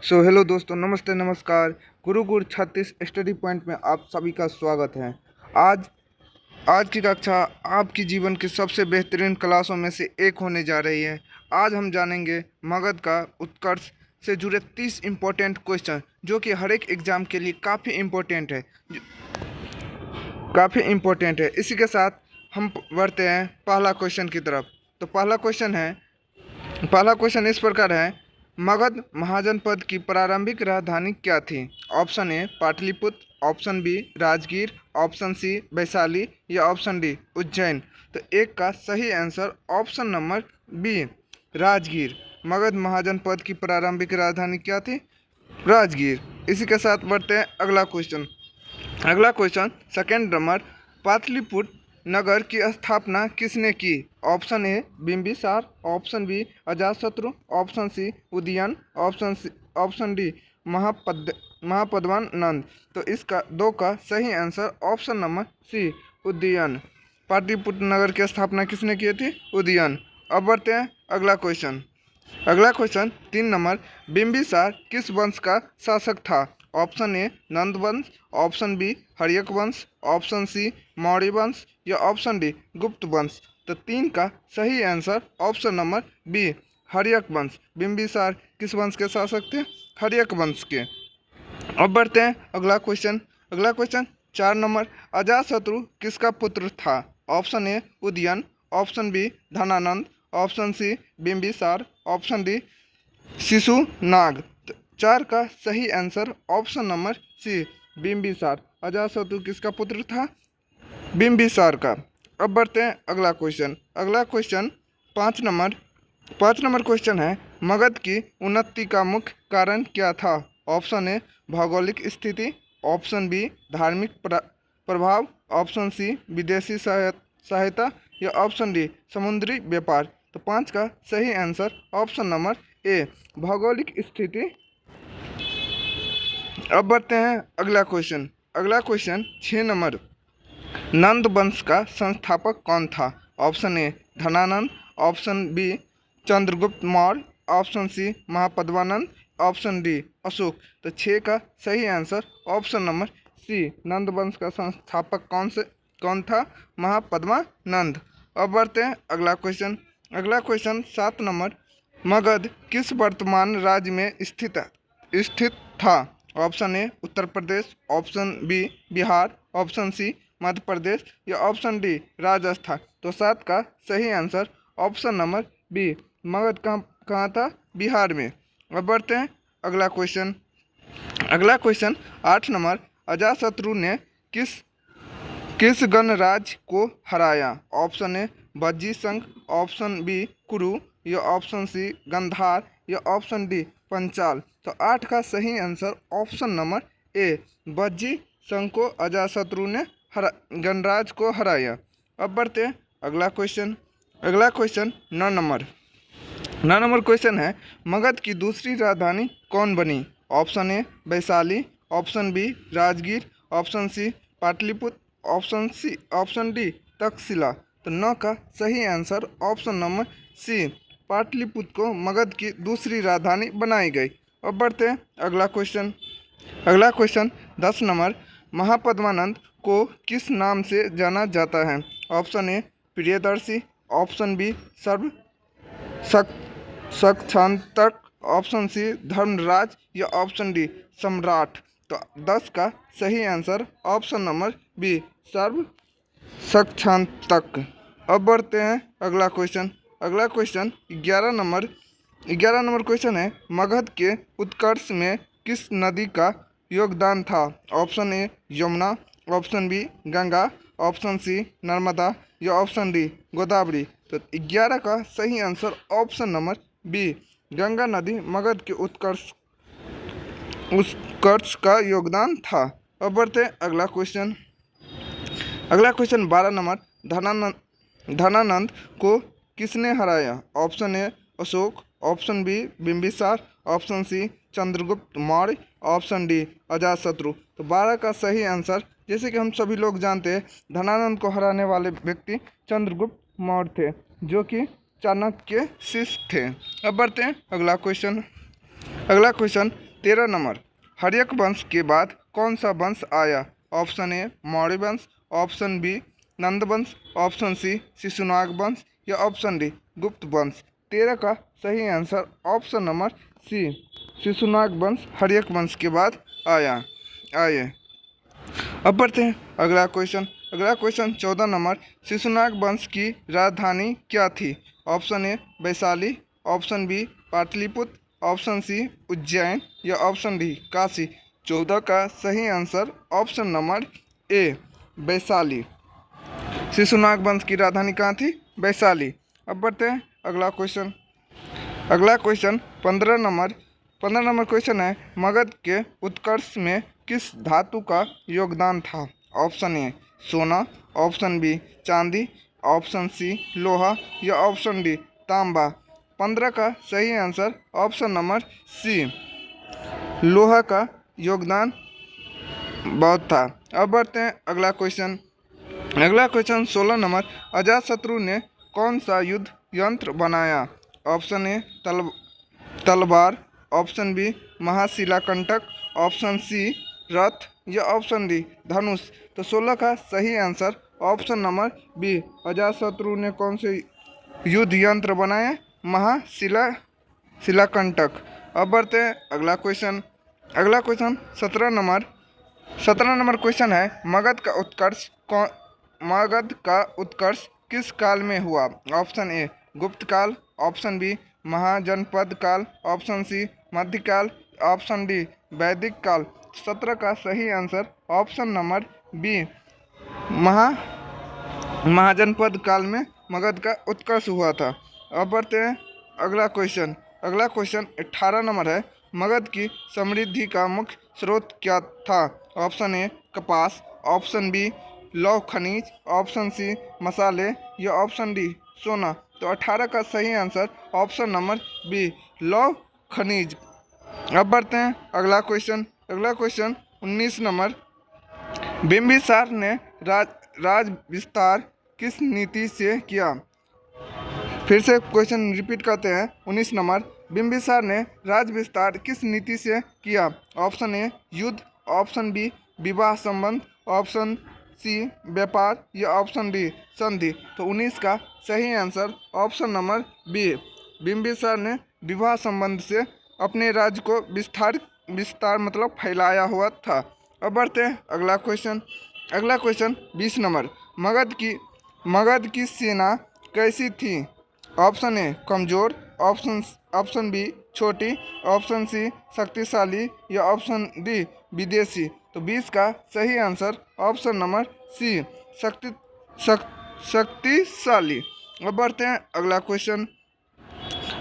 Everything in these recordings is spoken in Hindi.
हेलो दोस्तों, नमस्ते नमस्कार। गुरुकुल 36 स्टडी पॉइंट में आप सभी का स्वागत है। आज आज की कक्षा आपकी जीवन की सबसे बेहतरीन क्लासों में से एक होने जा रही है। आज हम जानेंगे मगध का उत्कर्ष से जुड़े 30 इम्पोर्टेंट क्वेश्चन, जो कि हर एक एग्जाम के लिए काफ़ी इम्पोर्टेंट है। इसी के साथ हम बढ़ते हैं पहला क्वेश्चन की तरफ। तो पहला क्वेश्चन इस प्रकार है, मगध महाजनपद की प्रारंभिक राजधानी क्या थी? Option A Pataliputra, option B Rajgir, option C Vaishali या ऑप्शन डी उज्जैन। तो एक का सही answer option number B Rajgir. Magadh महाजनपद की प्रारंभिक राजधानी क्या थी? राजगीर। इसी के साथ बढ़ते हैं अगला क्वेश्चन सेकेंड नंबर, पाटलिपुत्र नगर की स्थापना किसने की? Option A Bimbisara, option B Ajatashatru, option C Udayan, option D Mahapadma Nanda. तो इसका दो का सही answer option number C Udayan. Pataliputra नगर की स्थापना किसने की थी? उदयन। अब बढ़ते हैं अगला क्वेश्चन 3 नंबर, बिंबिसार किस वंश का शासक था? ऑप्शन ए नंद वंश, ऑप्शन बी हर्यक वंश, ऑप्शन सी मौर्य वंश या ऑप्शन डी गुप्त वंश। तो 3 का सही answer option number B Haryanka वंश। बिंबिसार किस वंश के शासक थे? हर्यक वंश के। अब बढ़ते हैं अगला क्वेश्चन 4 नंबर, अजातशत्रु किसका पुत्र था? Option A Udayan, option B Dhanananda, option C Bimbisara, option D Shishunaga. 4 का सही answer option number C Bimbisara. Ajatashatru किसका पुत्र था? बिंबिसार का। अब बढ़ते हैं अगला क्वेश्चन 5 नंबर क्वेश्चन है, मगध की उन्नति का मुख्य कारण क्या था? ऑप्शन ए भौगोलिक स्थिति, ऑप्शन बी धार्मिक प्रभाव, ऑप्शन सी विदेशी सहायता या ऑप्शन डी समुद्री व्यापार। तो 5 का सही आंसर ऑप्शन नंबर ए भौगोलिक स्थिति। अब बढ़ते हैं अगला क्वेश्चन 6 नंबर, नंद वंश का संस्थापक कौन था? Option A Dhananand, option B Chandragupta Maurya, option C Mahapadmananda, option D Ashoka. तो 6 का सही answer option number C Nanda वंश का संस्थापक कौन था? महापद्मानंद। अब बढ़ते हैं अगला क्वेश्चन 7 नंबर, मगध किस वर्तमान राज्य में स्थित था? Option A Uttar Pradesh, option B Bihar, option C Madhya Pradesh या ऑप्शन डी राजस्थान। तो 7 का सही answer option number B Magadh कहाँ था? बिहार में। अब बढ़ते हैं अगला क्वेश्चन 8 नंबर, अजातशत्रु ने किस गणराज्य को हराया? ऑप्शन ए बज्जी संघ, ऑप्शन बी कुरु या ऑप्शन सी गंधार या ऑप्शन डी पंचाल। तो 8 का सही आंसर ऑप्शन नंबर ए बज्जी संघ को अजातशत्रु ने गणराज्य को हराया। अब बढ़ते हैं अगला क्वेश्चन 9 नंबर क्वेश्चन है, मगध की दूसरी राजधानी कौन बनी? Option A Vaishali, option B Rajgir, option C Pataliputra, option D Taxila. तो 9 का सही answer option number C Pataliputra को मगध की दूसरी राजधानी बनाई गई। अब बढ़ते हैं अगला क्वेश्चन 10 नंबर, महापद्मानंद को किस नाम से जाना जाता है? Option A Priyadarshi, option B सर्व सक्षांतक, ऑप्शन सी धर्मराज या ऑप्शन डी सम्राट। तो 10 का सही आंसर ऑप्शन नंबर बी सर्व सक्षांतक। अब बढ़ते हैं अगला क्वेश्चन 11 नंबर क्वेश्चन है, मगध के उत्कर्ष में किस नदी का योगदान था? Option A Yamuna, option B Ganga, option C Narmada या ऑप्शन डी गोदावरी। तो 11 का सही answer option number B Ganga नदी मगध के उत्कर्ष का योगदान था। अब बढ़ते अगला क्वेश्चन 12 नंबर, धनानंद को किसने हराया? Option A Ashoka, option B Bimbisara, option C Chandragupta Maurya, option D Ajatashatru. तो 12 का सही आंसर, जैसे कि हम सभी लोग जानते हैं, धनानंद को हराने वाले व्यक्ति चंद्रगुप्त मौर्य थे, जो कि चाणक्य के शिष्य थे। अब बढ़ते हैं अगला क्वेश्चन 13 नंबर, हर्यक वंश के बाद कौन सा वंश आया? ऑप्शन ए मौर्य वंश, ऑप्शन बी नंद वंश, ऑप्शन सी शिशुनाग वंश या ऑप्शन डी गुप्त वंश। 13 का सही answer option number C Shishunaga वंश हर्यक वंश के बाद आए। अब बढ़ते हैं अगला क्वेश्चन। अगला क्वेश्चन 14 नंबर, शिशुनाग वंश की राजधानी क्या थी? Option A Vaishali, option B Pataliputra, option C Ujjain या ऑप्शन डी काशी। 14 का सही answer option number A Vaishali. Shishunaga वंश की राजधानी कहाँ थी? वैशाली। अब बढ़ते हैं अगला क्वेश्चन। अगला क्वेश्चन 15 नंबर क्वेश्चन है, मगध के उत्कर्ष में किस धातु का योगदान था? ऑप्शन ए सोना, ऑप्शन बी चांदी, ऑप्शन सी लोहा या ऑप्शन डी तांबा। 15 का सही आंसर ऑप्शन नंबर सी लोहा का योगदान बहुत था। अब बढ़ते हैं अगला क्वेश्चन। अगला क्वेश्चन 16 नंबर, अजातशत्रु ने कौन सा युद्ध यंत्र बनाया? ऑप्शन ए तलवार, option B Mahashilakantaka, option C रथ या ऑप्शन डी धनुष। तो 16 का सही answer option number B Ajatashatru ने कौन से युद्ध यंत्र बनाए? शिलाकंटक। अब बढ़ते हैं अगला क्वेश्चन। अगला क्वेश्चन 17 नंबर क्वेश्चन है, मगध का उत्कर्ष किस काल में हुआ? ऑप्शन ए गुप्त काल, ऑप्शन बी महाजनपद काल, ऑप्शन सी मध्यकाल, ऑप्शन डी वैदिक काल। 17 का सही आंसर ऑप्शन नंबर बी महाजनपद काल में मगध का उत्कर्ष हुआ था। अब बढ़ते हैं अगला क्वेश्चन। अगला क्वेश्चन 18 नंबर है, मगध की समृद्धि का मुख्य स्रोत क्या था? ऑप्शन ए कपास, ऑप्शन बी लौह खनिज, ऑप्शन सी मसाले या ऑप्शन डी सोना। तो 18 का सही आंसर ऑप्शन नंबर बी लौह खनिज। अब बढ़ते हैं अगला क्वेश्चन। अगला क्वेश्चन 19 नंबर, बिंबिसार ने राज विस्तार किस नीति से किया? फिर से क्वेश्चन रिपीट करते हैं। 19 नंबर, बिंबिसार ने राज विस्तार किस नीति से किया? ऑप्शन ए युद्ध, ऑप्शन बी विवाह संबंध, ऑप्शन सी व्यापार या ऑप्शन डी संधि। तो 19 का सही answer option number B Bimbisara ने विवाह संबंध से अपने राज्य को विस्तार मतलब फैलाया हुआ था। अब बढ़ते हैं अगला क्वेश्चन। अगला क्वेश्चन 20 नंबर, मगध की सेना कैसी थी? ऑप्शन ए कमजोर, ऑप्शन बी छोटी, ऑप्शन सी शक्तिशाली या ऑप्शन डी विदेशी। तो 20 का सही आंसर ऑप्शन नंबर सी शक्तिशाली। अब बढ़ते हैं अगला क्वेश्चन।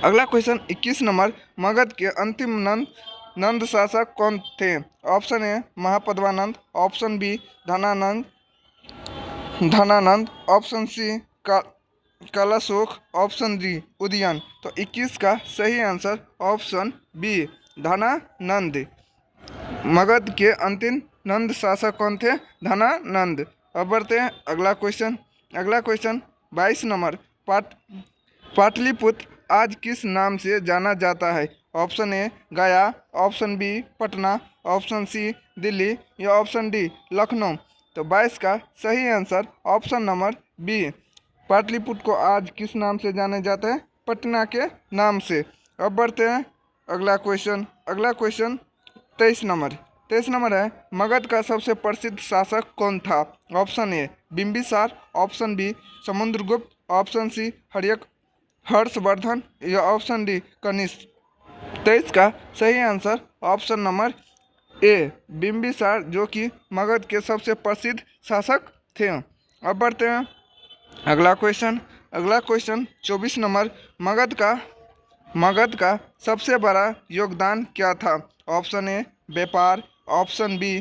अगला क्वेश्चन 21 नंबर, मगध के अंतिम नंद शासक कौन थे? Option A Mahapadmananda, option B Dhanananda, option C Kalashoka, option D Udayan. तो 21 का सही answer option B Dhanananda. Magadh के अंतिम नंद शासक कौन थे? धनानंद। अब बढ़ते हैं अगला क्वेश्चन। अगला क्वेश्चन 22 नंबर, पाटलिपुत्र आज किस नाम से जाना जाता है? Option A Gaya, option B Patna, option C Delhi या ऑप्शन डी लखनऊ। तो 22 का सही answer option number B Pataliputra को आज किस नाम से जाने जाता है? पटना के नाम से। अब बढ़ते हैं अगला क्वेश्चन। अगला क्वेश्चन 23 नंबर है, मगध का सबसे प्रसिद्ध शासक कौन था? Option A Bimbisara, option B Samudragupta, option C Harshavardhana या ऑप्शन डी कनिष्क। 23 का सही answer option number A Bimbisara, जो कि मगध के सबसे प्रसिद्ध शासक थे। अब बढ़ते हैं अगला क्वेश्चन। अगला क्वेश्चन 24 नंबर, मगध का सबसे बड़ा योगदान क्या था? ऑप्शन ए व्यापार, ऑप्शन बी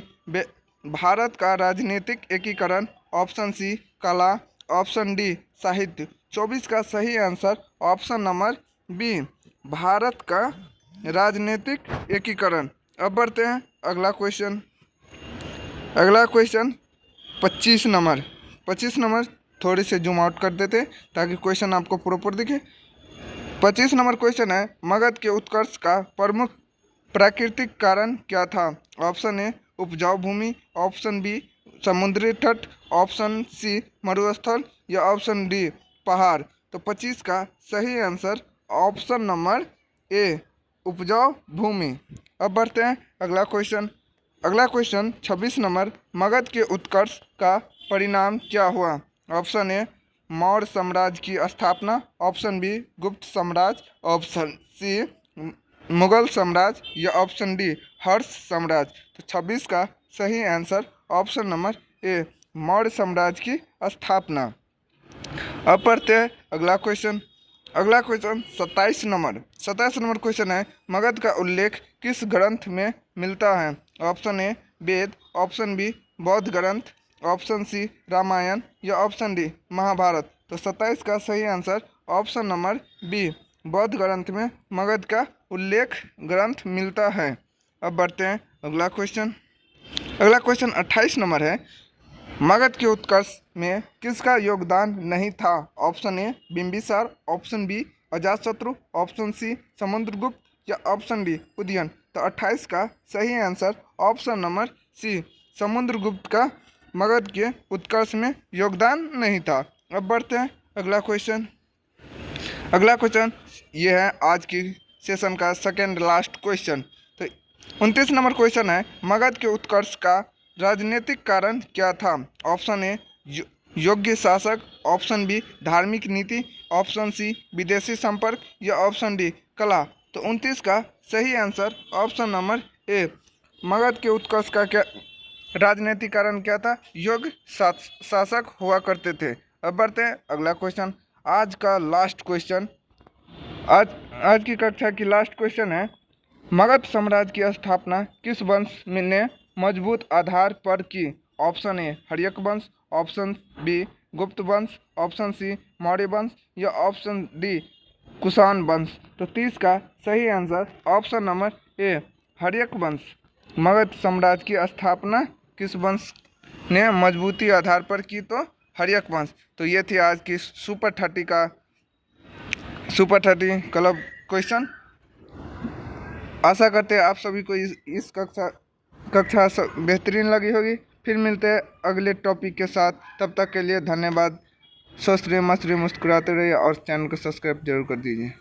भारत का राजनीतिक एकीकरण, ऑप्शन सी कला, ऑप्शन डी साहित्य। 24 का सही answer option number B Bharat का राजनीतिक एकीकरण। अब बढ़ते हैं अगला क्वेश्चन। अगला क्वेश्चन 25 नंबर थोड़े से जूम आउट कर देते ताकि क्वेश्चन आपको प्रॉपर दिखे। 25 नंबर क्वेश्चन है, मगध के उत्कर्ष का प्रमुख प्राकृतिक कारण क्या था? ऑप्शन ए उपजाऊ भूमि, ऑप्शन बी समुद्री तट, ऑप्शन सी मरुस्थल या ऑप्शन डी पहाड़। तो 25 का सही आंसर ऑप्शन नंबर ए उपजाऊ भूमि। अब बढ़ते हैं अगला क्वेश्चन। अगला क्वेश्चन 26 नंबर, मगध के उत्कर्ष का परिणाम क्या हुआ? ऑप्शन ए मौर्य साम्राज्य की स्थापना, ऑप्शन बी गुप्त साम्राज्य, ऑप्शन सी मुगल साम्राज्य या ऑप्शन डी हर्ष साम्राज्य। तो 26 का सही आंसर ऑप्शन नंबर ए मौर्य साम्राज्य की स्थापना। अब पढ़ते हैं अगला क्वेश्चन। अगला क्वेश्चन 27 नंबर क्वेश्चन है, मगध का उल्लेख किस ग्रंथ में मिलता है? Option A Veda, option B बौद्ध ग्रंथ, ऑप्शन सी रामायण या ऑप्शन डी महाभारत। तो 27 का सही आंसर ऑप्शन नंबर बी बौद्ध ग्रंथ में मगध का उल्लेख ग्रंथ मिलता है। अब बढ़ते हैं अगला क्वेश्चन। अगला क्वेश्चन 28 नंबर है, मगध के उत्कर्ष में किसका योगदान नहीं था? Option A Bimbisara, option B Ajatashatru, option C Samudragupta या ऑप्शन डी उदयन। तो 28 का सही answer option number C Samudragupta का मगध के उत्कर्ष में योगदान नहीं था। अब बढ़ते हैं अगला क्वेश्चन। अगला क्वेश्चन ये है आज की सेशन का सेकेंड लास्ट क्वेश्चन। तो 29 नंबर क्वेश्चन है, मगध के उत्कर्ष का राजनीतिक कारण क्या था? ऑप्शन ए योग्य शासक, ऑप्शन बी धार्मिक नीति, ऑप्शन सी विदेशी संपर्क या ऑप्शन डी कला। तो 29 का सही आंसर ऑप्शन नंबर ए मगध के उत्कर्ष का क्या राजनीतिक कारण क्या था? योग्य शासक हुआ करते थे। अब बढ़ते हैं अगला क्वेश्चन। आज का लास्ट क्वेश्चन, आज की कक्षा की लास्ट क्वेश्चन है, मगध साम्राज्य की स्थापना किस वंश ने मजबूत आधार पर की? ऑप्शन ए हर्यक वंश, ऑप्शन बी गुप्त वंश, ऑप्शन सी मौर्य वंश या ऑप्शन डी कुषाण वंश। तो 30 का सही answer option number A Haryanka वंश। मगध साम्राज्य की स्थापना किस वंश ने मजबूती आधार पर की? तो हर्यक वंश। तो ये थी आज की सुपर 30 क्लब क्वेश्चन। आशा करते हैं आप सभी को इस कक्षा बेहतरीन लगी होगी। फिर मिलते हैं अगले टॉपिक के साथ, तब तक के लिए धन्यवाद। स्वस्थ रहिए, मस्त रहिए, मुस्कुराते रहिए और चैनल को सब्सक्राइब जरूर कर दीजिए।